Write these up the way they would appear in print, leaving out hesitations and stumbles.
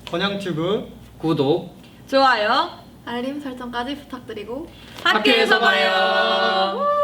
건양튜브 구독, 좋아요. 알림 설정까지 부탁드리고 학교에서 봐요.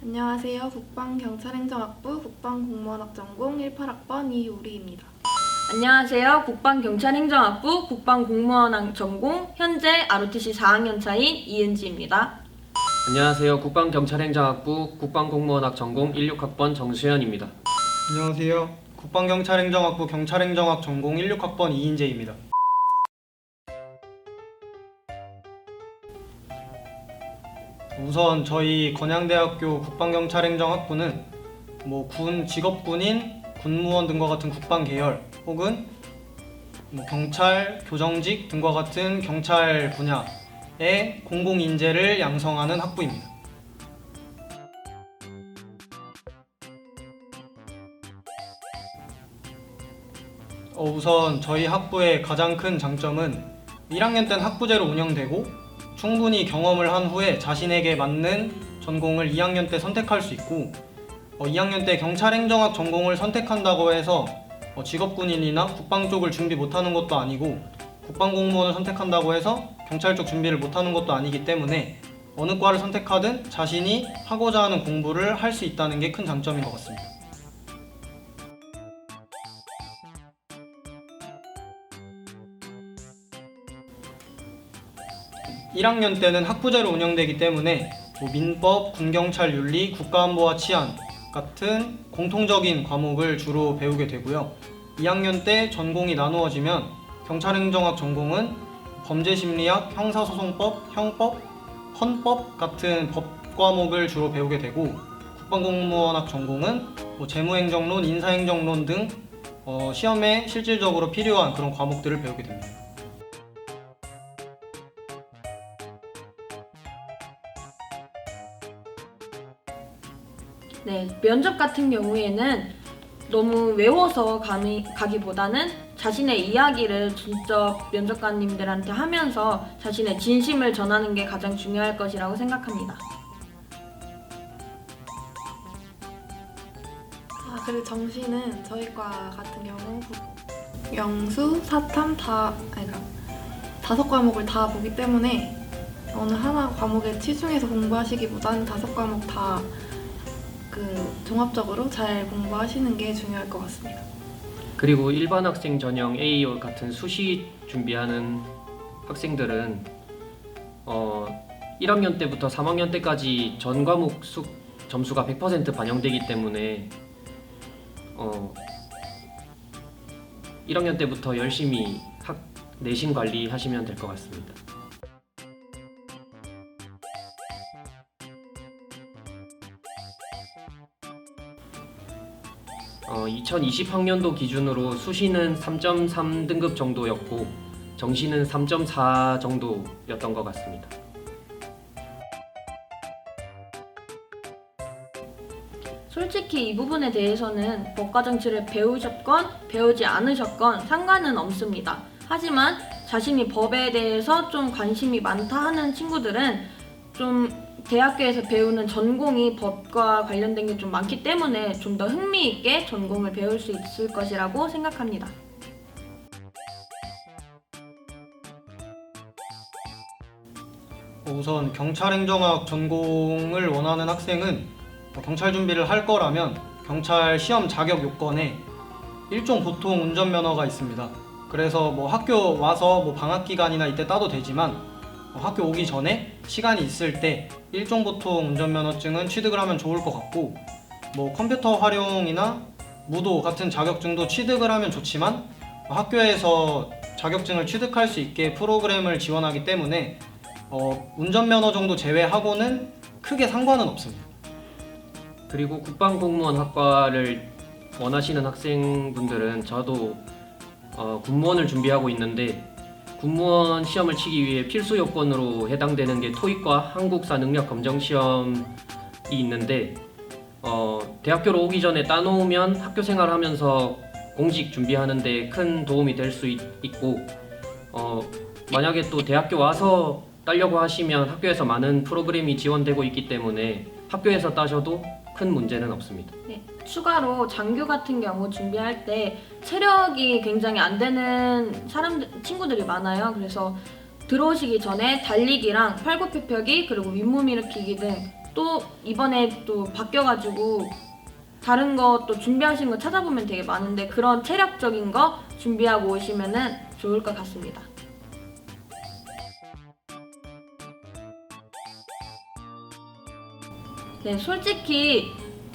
안녕하세요. 국방경찰행정학부 국방공무원학 전공 18학번 이우리입니다. 안녕하세요. 국방경찰행정학부 국방공무원학 전공 현재 ROTC 4학년 차인 이은지입니다. 안녕하세요. 국방경찰행정학부 국방공무원학 전공 16학번 정수현입니다. 안녕하세요. 국방경찰행정학부 경찰행정학 전공 16학번 이인재입니다. 우선 저희 건양대학교 국방경찰행정학부는 군 직업군인, 군무원 등과 같은 국방 계열 혹은 경찰, 교정직 등과 같은 경찰 분야의 공공인재를 양성하는 학부입니다. 우선 저희 학부의 가장 큰 장점은 1학년 때는 학부제로 운영되고 충분히 경험을 한 후에 자신에게 맞는 전공을 2학년 때 선택할 수 있고 2학년 때 경찰행정학 전공을 선택한다고 해서 직업군인이나 국방 쪽을 준비 못하는 것도 아니고 국방공무원을 선택한다고 해서 경찰 쪽 준비를 못하는 것도 아니기 때문에 어느 과를 선택하든 자신이 하고자 하는 공부를 할 수 있다는 게 큰 장점인 것 같습니다. (1학년) 때는 학부제로 운영되기 때문에 민법, 군경찰 윤리, 국가안보와 치안 같은 공통적인 과목을 주로 배우게 되고요. 2학년 때 전공이 나누어지면 경찰행정학 전공은 범죄심리학, 형사소송법, 형법, 헌법 같은 법 과목을 주로 배우게 되고 국방공무원학 전공은 재무행정론, 인사행정론 등 시험에 실질적으로 필요한 그런 과목들을 배우게 됩니다. 네, 면접 같은 경우에는 너무 외워서 가기보다는 자신의 이야기를 직접 면접관님들한테 하면서 자신의 진심을 전하는 게 가장 중요할 것이라고 생각합니다. 그리고 정시는 저희 과 같은 경우 영수, 사탐 다섯 과목을 다 보기 때문에 어느 하나 과목에 치중해서 공부하시기보단 다섯 과목 다 종합적으로 잘 공부하시는 게 중요할 것 같습니다. 그리고 일반 학생 전형 A 같은 수시 준비하는 학생들은 1학년 때부터 3학년 때까지 전 과목 점수가 100% 반영되기 때문에 1학년 때부터 열심히 내신 관리하시면 될 것 같습니다. 2020학년도 기준으로 수시는 3.3 등급 정도였고 정시는 3.4 정도였던 것 같습니다. 솔직히 이 부분에 대해서는 법과 정치를 배우셨건 배우지 않으셨건 상관은 없습니다. 하지만 자신이 법에 대해서 좀 관심이 많다 하는 친구들은 좀 대학교에서 배우는 전공이 법과 관련된 게 좀 많기 때문에 좀 더 흥미있게 전공을 배울 수 있을 것이라고 생각합니다. 우선 경찰행정학 전공을 원하는 학생은 경찰 준비를 할 거라면 경찰 시험 자격 요건에 일종 보통 운전면허가 있습니다. 그래서 학교 와서 방학 기간이나 이때 따도 되지만 학교 오기 전에 시간이 있을 때 일종 보통 운전면허증은 취득을 하면 좋을 것 같고 컴퓨터 활용이나 무도 같은 자격증도 취득을 하면 좋지만 학교에서 자격증을 취득할 수 있게 프로그램을 지원하기 때문에 운전면허 정도 제외하고는 크게 상관은 없습니다. 그리고 국방공무원 학과를 원하시는 학생분들은 저도 군무원을 준비하고 있는데 군무원 시험을 치기 위해 필수 요건으로 해당되는 게 토익과 한국사 능력 검정 시험이 있는데 대학교로 오기 전에 따놓으면 학교 생활하면서 공직 준비하는데 큰 도움이 될 수 있고 만약에 또 대학교 와서 따려고 하시면 학교에서 많은 프로그램이 지원되고 있기 때문에 학교에서 따셔도 큰 문제는 없습니다. 네, 추가로 장교 같은 경우 준비할 때 체력이 굉장히 안 되는 친구들이 많아요. 그래서 들어오시기 전에 달리기랑 팔굽혀펴기 그리고 윗몸 일으키기 등 또 이번에 또 바뀌어가지고 다른 거 또 준비하신 거 찾아보면 되게 많은데 그런 체력적인 거 준비하고 오시면은 좋을 것 같습니다. 네, 솔직히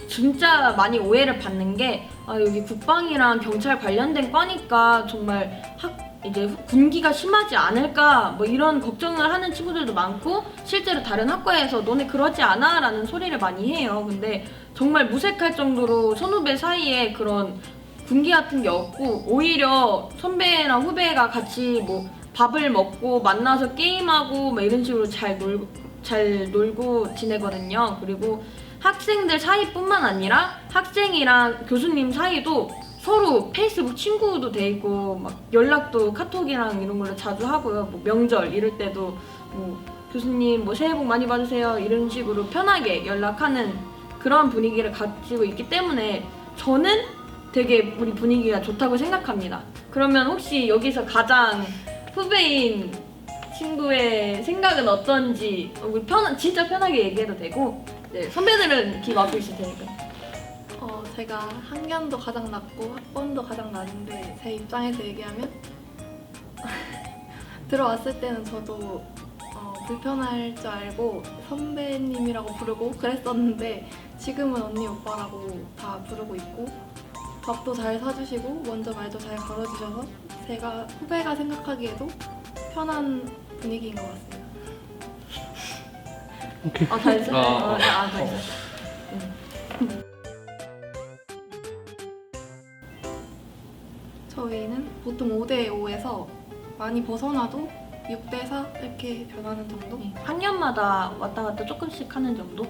진짜 많이 오해를 받는 게 여기 국방이랑 경찰 관련된 과니까 정말 이제 군기가 심하지 않을까 뭐 이런 걱정을 하는 친구들도 많고 실제로 다른 학과에서 너네 그러지 않아? 라는 소리를 많이 해요. 근데 정말 무색할 정도로 선후배 사이에 그런 군기 같은 게 없고 오히려 선배랑 후배가 같이 뭐 밥을 먹고 만나서 게임하고 뭐 이런 식으로 잘 놀고 지내거든요. 그리고 학생들 사이뿐만 아니라 학생이랑 교수님 사이도 서로 페이스북 친구도 돼 있고 막 연락도 카톡이랑 이런 걸로 자주 하고요. 뭐 명절 이럴 때도 뭐 교수님 뭐 새해 복 많이 받으세요 이런 식으로 편하게 연락하는 그런 분위기를 가지고 있기 때문에 저는 되게 우리 분위기가 좋다고 생각합니다. 그러면 혹시 여기서 가장 후배인 친구의 생각은 어떤지 우리 진짜 편하게 얘기해도 되고 네, 선배들은 귀 막고 있을 테니까. 제가 학년도 가장 낮고 학번도 가장 낮은데 제 입장에서 얘기하면 들어왔을 때는 저도 불편할 줄 알고 선배님이라고 부르고 그랬었는데 지금은 언니 오빠라고 다 부르고 있고 밥도 잘 사주시고 먼저 말도 잘 걸어주셔서 제가 후배가 생각하기에도 편한 분위기인 것 같습니다. 다 했어요? 다 했어요. 저희는 보통 5대5에서 많이 벗어나도 6대4 이렇게 변하는 정도? 학년마다 왔다 갔다 조금씩 하는 정도?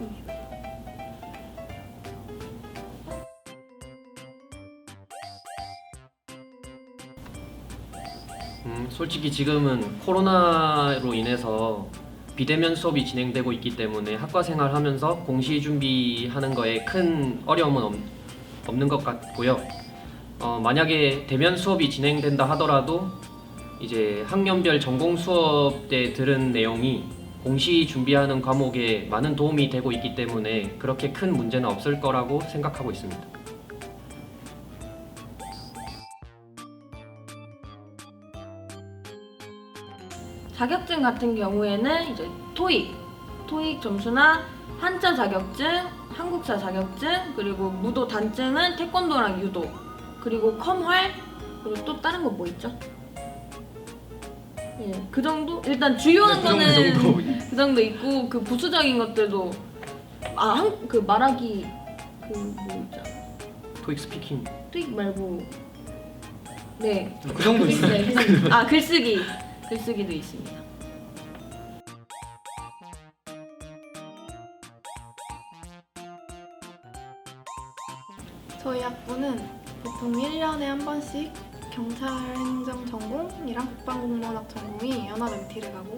솔직히 지금은 코로나로 인해서 비대면 수업이 진행되고 있기 때문에 학과 생활하면서 공시 준비하는 거에 큰 어려움은 없는 것 같고요. 만약에 대면 수업이 진행된다 하더라도 이제 학년별 전공 수업 때 들은 내용이 공시 준비하는 과목에 많은 도움이 되고 있기 때문에 그렇게 큰 문제는 없을 거라고 생각하고 있습니다. 자격증 같은 경우에는 이제 토익 점수나 한자 자격증, 한국사 자격증, 그리고 무도 단증은 태권도랑 유도, 그리고 컴활, 그리고 또 다른 거 뭐 있죠? 예, 그 정도? 일단 주요한 거는 그 정도 있고 그 부수적인 것들도 그 말하기 그 뭐 있죠? 토익 스피킹. 토익 말고 네. 그 정도 있어요. 네, 글쓰기도 있습니다. 저희 학부는 보통 1년에 한 번씩 경찰행정 전공이랑 국방공무원학 전공이 연합 MT를 가고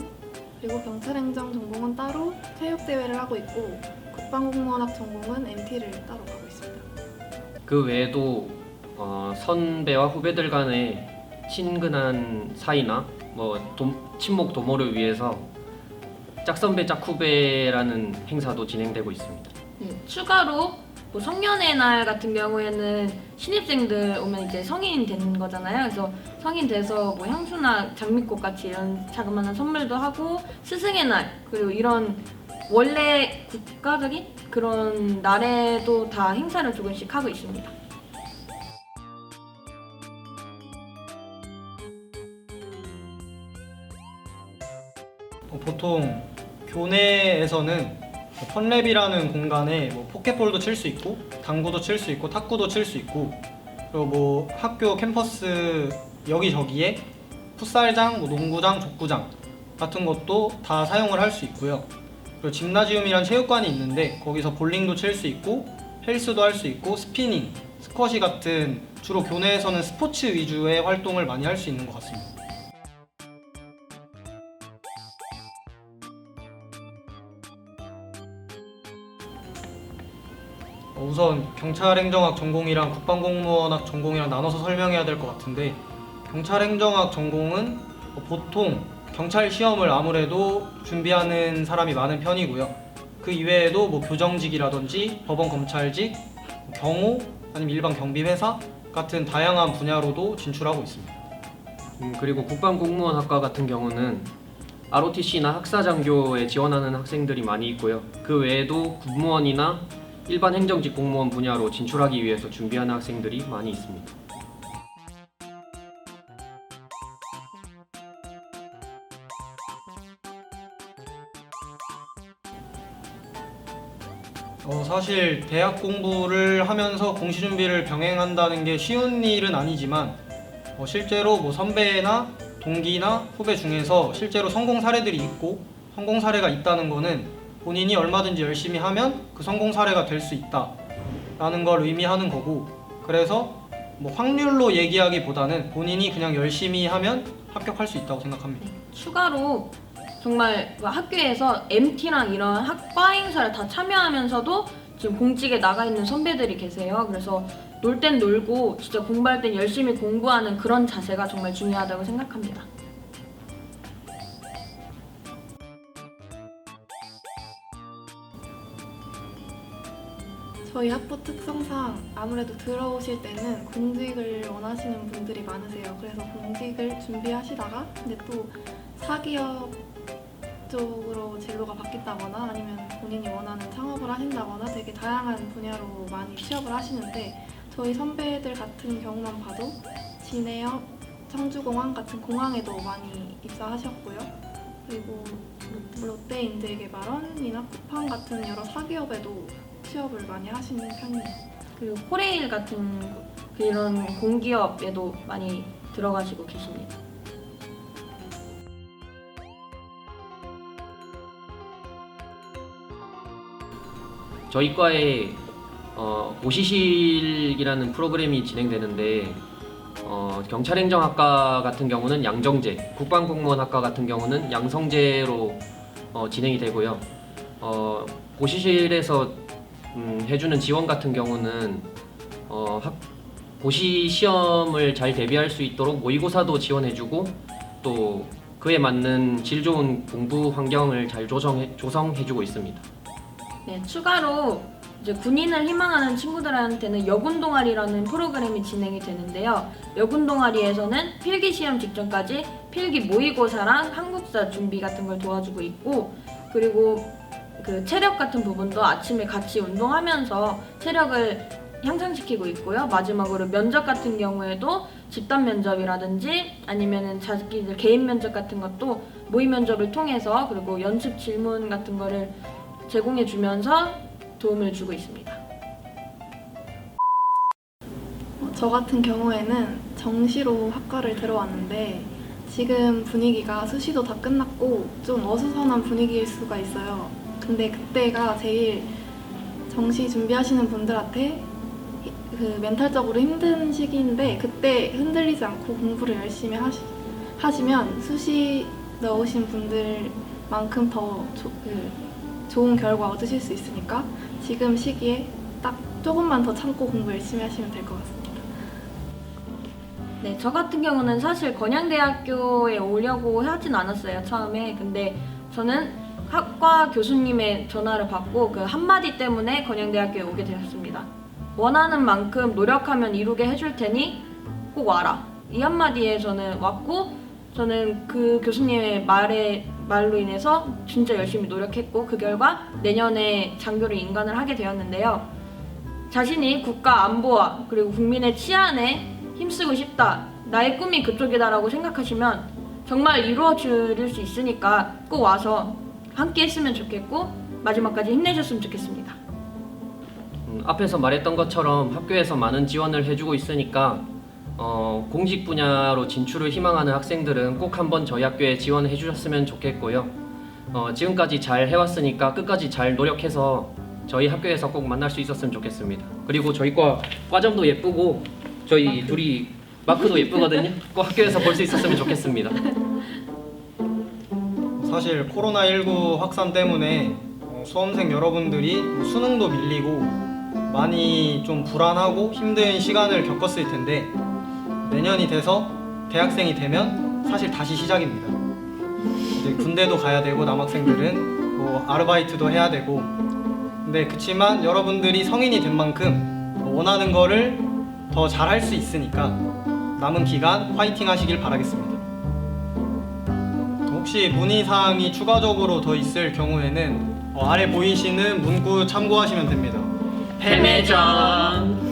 그리고 경찰행정 전공은 따로 체육대회를 하고 있고 국방공무원학 전공은 MT를 따로 가고 있습니다. 그 외에도 선배와 후배들 간의 친근한 사이나 친목 도모를 위해서 짝선배 짝후배라는 행사도 진행되고 있습니다. 추가로 뭐 성년의 날 같은 경우에는 신입생들 오면 이제 성인 되는 거잖아요. 그래서 성인 돼서 뭐 향수나 장미꽃 같이 이런 자그마한 선물도 하고 스승의 날 그리고 이런 원래 국가적인 그런 날에도 다 행사를 조금씩 하고 있습니다. 보통 교내에서는 펀랩이라는 공간에 뭐 포켓볼도 칠 수 있고 당구도 칠 수 있고 탁구도 칠 수 있고 그리고 뭐 학교 캠퍼스 여기저기에 풋살장, 뭐 농구장, 족구장 같은 것도 다 사용을 할 수 있고요. 그리고 짐나지움이란 체육관이 있는데 거기서 볼링도 칠 수 있고 헬스도 할 수 있고 스피닝, 스쿼시 같은 주로 교내에서는 스포츠 위주의 활동을 많이 할 수 있는 것 같습니다. 우선 경찰행정학 전공이랑 국방공무원학 전공이랑 나눠서 설명해야 될 것 같은데, 경찰행정학 전공은 보통 경찰 시험을 아무래도 준비하는 사람이 많은 편이고요. 그 이외에도 뭐 교정직이라든지 법원 검찰직, 경호 아니면 일반 경비회사 같은 다양한 분야로도 진출하고 있습니다. 그리고 국방공무원학과 같은 경우는 ROTC나 학사장교에 지원하는 학생들이 많이 있고요. 그 외에도 군무원이나 일반 행정직 공무원 분야로 진출하기 위해서 준비하는 학생들이 많이 있습니다. 사실 대학 공부를 하면서 공시 준비를 병행한다는 게 쉬운 일은 아니지만, 실제로 뭐 선배나 동기나 후배 중에서 실제로 성공 사례들이 있고, 성공 사례가 있다는 거는 본인이 얼마든지 열심히 하면 그 성공 사례가 될 수 있다라는 걸 의미하는 거고, 그래서 뭐 확률로 얘기하기보다는 본인이 그냥 열심히 하면 합격할 수 있다고 생각합니다. 추가로 정말 학교에서 MT랑 이런 학과 행사를 다 참여하면서도 지금 공직에 나가 있는 선배들이 계세요. 그래서 놀 땐 놀고 진짜 공부할 땐 열심히 공부하는 그런 자세가 정말 중요하다고 생각합니다. 저희 학부 특성상 아무래도 들어오실 때는 공직을 원하시는 분들이 많으세요. 그래서 공직을 준비하시다가 근데 또 사기업 쪽으로 진로가 바뀌다거나 아니면 본인이 원하는 창업을 하신다거나 되게 다양한 분야로 많이 취업을 하시는데, 저희 선배들 같은 경우만 봐도 진해역, 청주공항 같은 공항에도 많이 입사하셨고요. 그리고 롯데인들개발원이나 쿠팡 같은 여러 사기업에도 취업을 많이 하시는 편이에요. 그리고 코레일 같은 그런 공기업에도 많이 들어가시고 계십니다. 저희 과에 고시실이라는 프로그램이 진행되는데, 경찰행정학과 같은 경우는 양정제, 국방공무원학과 같은 경우는 양성제로 진행이 되고요. 고시실에서 해주는 지원 같은 경우는 고시 시험을 잘 대비할 수 있도록 모의고사도 지원해주고, 또 그에 맞는 질 좋은 공부 환경을 잘 조성해주고 있습니다. 네, 추가로 이제 군인을 희망하는 친구들한테는 여군 동아리라는 프로그램이 진행이 되는데요. 여군 동아리에서는 필기 시험 직전까지 필기 모의고사랑 한국사 준비 같은 걸 도와주고 있고, 그리고 그 체력 같은 부분도 아침에 같이 운동하면서 체력을 향상시키고 있고요. 마지막으로 면접 같은 경우에도 집단 면접이라든지 아니면은 자기들 개인 면접 같은 것도 모의 면접을 통해서, 그리고 연습 질문 같은 거를 제공해 주면서 도움을 주고 있습니다. 저 같은 경우에는 정시로 학과를 들어왔는데 지금 분위기가 수시도 다 끝났고 좀 어수선한 분위기일 수가 있어요. 근데 그때가 제일 정시 준비하시는 분들한테 그 멘탈적으로 힘든 시기인데, 그때 흔들리지 않고 공부를 열심히 하시면 수시 넣으신 분들만큼 더 좋은 결과 얻으실 수 있으니까 지금 시기에 딱 조금만 더 참고 공부 열심히 하시면 될 것 같습니다. 네, 저 같은 경우는 사실 건양대학교에 오려고 하진 않았어요, 처음에. 근데 저는 학과 교수님의 전화를 받고 그 한마디 때문에 건양대학교에 오게 되었습니다. 원하는 만큼 노력하면 이루게 해줄 테니 꼭 와라. 이 한마디에 저는 왔고, 저는 그 교수님의 말로 인해서 진짜 열심히 노력했고, 그 결과 내년에 장교를 인관을 하게 되었는데요. 자신이 국가 안보와 그리고 국민의 치안에 힘쓰고 싶다, 나의 꿈이 그쪽이다라고 생각하시면 정말 이루어질 수 있으니까 꼭 와서 함께 했으면 좋겠고 마지막까지 힘내셨으면 좋겠습니다. 앞에서 말했던 것처럼 학교에서 많은 지원을 해주고 있으니까 공직 분야로 진출을 희망하는 학생들은 꼭 한번 저희 학교에 지원해 주셨으면 좋겠고요. 지금까지 잘 해왔으니까 끝까지 잘 노력해서 저희 학교에서 꼭 만날 수 있었으면 좋겠습니다. 그리고 저희 과점도 예쁘고 저희 둘이 마크도 예쁘거든요. 꼭 학교에서 볼 수 있었으면 좋겠습니다. 사실 코로나19 확산 때문에 수험생 여러분들이 수능도 밀리고 많이 좀 불안하고 힘든 시간을 겪었을 텐데 내년이 돼서 대학생이 되면 사실 다시 시작입니다. 이제 군대도 가야 되고 남학생들은 뭐 아르바이트도 해야 되고 근데 그치만 여러분들이 성인이 된 만큼 원하는 거를 더 잘할 수 있으니까 남은 기간 화이팅 하시길 바라겠습니다. 혹시 문의사항이 추가적으로 더 있을 경우에는 아래 보이시는 문구 참고하시면 됩니다. 패매점